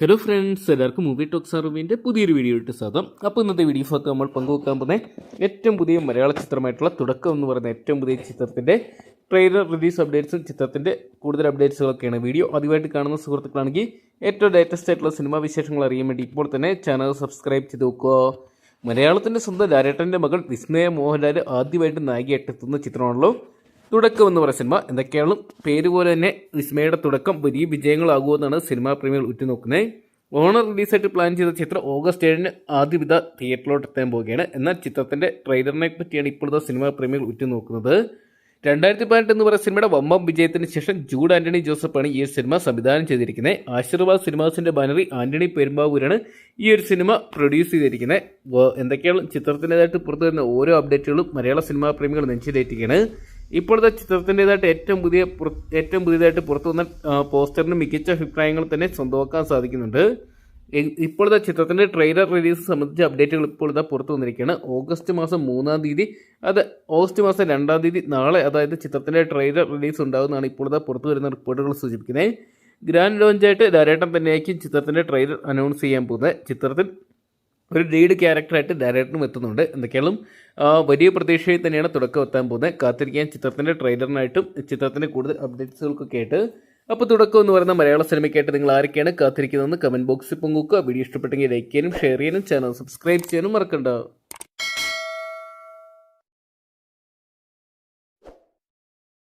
Hello friends, എല്ലാവർക്കും movie talks അറിവിൻ്റെ പുതിയൊരു വീഡിയോ ഇട്ട് സ്വാഗതം. അപ്പോൾ ഇന്നത്തെ വീഡിയോസൊക്കെ നമ്മൾ പങ്കുവെക്കാൻ പോകുന്ന ഏറ്റവും പുതിയ മലയാള ചിത്രമായിട്ടുള്ള തുടക്കം എന്ന് പറയുന്ന ഏറ്റവും പുതിയ ചിത്രത്തിൻ്റെ ട്രെയിലർ റിലീസ് അപ്ഡേറ്റ്സും ചിത്രത്തിൻ്റെ കൂടുതൽ അപ്ഡേറ്റ്സുകളൊക്കെയാണ്. വീഡിയോ ആദ്യമായിട്ട് കാണുന്ന സുഹൃത്തുക്കളാണെങ്കിൽ ഏറ്റവും ലേറ്റസ്റ്റ് ആയിട്ടുള്ള സിനിമാ വിശേഷങ്ങൾ അറിയാൻ വേണ്ടി ഇപ്പോൾ തന്നെ ചാനൽ സബ്സ്ക്രൈബ് ചെയ്ത് നോക്കുക. മലയാളത്തിൻ്റെ സ്വന്തം ലാലേട്ടൻ്റെ മകൾ വിസ്മയ മോഹൻലാൽ ആദ്യമായിട്ട് നായികയായിട്ട് എത്തുന്ന ചിത്രമാണല്ലോ തുടക്കം എന്ന് പറയുന്ന സിനിമ. എന്തൊക്കെയാണ് പേര് പോലെ തന്നെ വിസ്മയുടെ തുടക്കം വലിയ വിജയങ്ങളാകുമെന്നാണ് സിനിമാ പ്രേമികൾ ഉറ്റുനോക്കുന്നത്. ഓണം റിലീസായിട്ട് പ്ലാൻ ചെയ്ത ചിത്രം ഓഗസ്റ്റ് 7 ആദ്യവിധ തിയേറ്ററിലോട്ട് എത്താൻ പോവുകയാണ്. എന്നാൽ ചിത്രത്തിൻ്റെ ട്രെയിലറിനെ പറ്റിയാണ് ഇപ്പോഴത്തെ സിനിമാ പ്രേമികൾ ഉറ്റുനോക്കുന്നത്. 2018 എന്ന് പറയുന്ന സിനിമയുടെ വമ്പം വിജയത്തിന് ശേഷം ജൂഡ് ആന്റണി ജോസഫാണ് ഈ ഒരു സിനിമ സംവിധാനം ചെയ്തിരിക്കുന്നത്. ആശീർവാദ് സിനിമാസിന്റെ ബാനറിൽ ആന്റണി പെരുമ്പാവൂരാണ് ഈ ഒരു സിനിമ പ്രൊഡ്യൂസ് ചെയ്തിരിക്കുന്നത്. എന്തൊക്കെയാണ് ചിത്രത്തിൻ്റെതായിട്ട് പുറത്തു വരുന്ന ഓരോ അപ്ഡേറ്റുകളും മലയാള സിനിമാ പ്രേമികൾ നെഞ്ചിലേറ്റുകയാണ്. ഇപ്പോഴത്തെ ചിത്രത്തിൻ്റെതായിട്ട് ഏറ്റവും പുതിയതായിട്ട് പുറത്തു വന്ന പോസ്റ്ററിന് മികച്ച അഭിപ്രായങ്ങൾ തന്നെ സ്വന്തമാക്കാൻ സാധിക്കുന്നുണ്ട്. ഇപ്പോഴത്തെ ചിത്രത്തിൻ്റെ ട്രെയിലർ റിലീസ് സംബന്ധിച്ച അപ്ഡേറ്റുകൾ ഇപ്പോഴത്തെ പുറത്തു വന്നിരിക്കുകയാണ്. ഓഗസ്റ്റ് മാസം 3-ാം തീയതി ഓഗസ്റ്റ് മാസം 2-ാം തീയതി നാളെ അതായത് ചിത്രത്തിൻ്റെ ട്രെയിലർ റിലീസ് ഉണ്ടാകുന്നതാണ് ഇപ്പോഴത്തെ പുറത്തു വരുന്ന റിപ്പോർട്ടുകൾ സൂചിപ്പിക്കുന്നത്. ഗ്രാൻഡ് ലോഞ്ചായിട്ട് ലാലേട്ടൻ തന്നെയായിരിക്കും ചിത്രത്തിൻ്റെ ട്രെയിലർ അനൗൺസ് ചെയ്യാൻ പോകുന്നത്. ചിത്രത്തിൽ ഒരു ലീഡ് ക്യാരക്ടറായിട്ട് ലാലേട്ടനും എത്തുന്നുണ്ട്. എന്തൊക്കെയാണ് വലിയ പ്രതീക്ഷയിൽ തന്നെയാണ് തുടക്കം എത്താൻ പോകുന്നത്. കാത്തിരിക്കാൻ ചിത്രത്തിൻ്റെ ട്രെയിലറിനായിട്ടും ചിത്രത്തിൻ്റെ കൂടുതൽ അപ്ഡേറ്റ്സുകൾക്കൊക്കെ ആയിട്ട്. അപ്പോൾ തുടക്കം എന്ന് പറയുന്ന മലയാള സിനിമയ്ക്കായിട്ട് നിങ്ങൾ ആരൊക്കെയാണ് കാത്തിരിക്കുന്നതെന്ന് കമൻറ്റ് ബോക്സിൽ പങ്കുവെക്കുക. വീഡിയോ ഇഷ്ടപ്പെട്ടെങ്കിൽ ലൈക്ക് ചെയ്യാനും ഷെയർ ചെയ്യാനും ചാനൽ സബ്സ്ക്രൈബ് ചെയ്യാനും മറക്കണ്ട.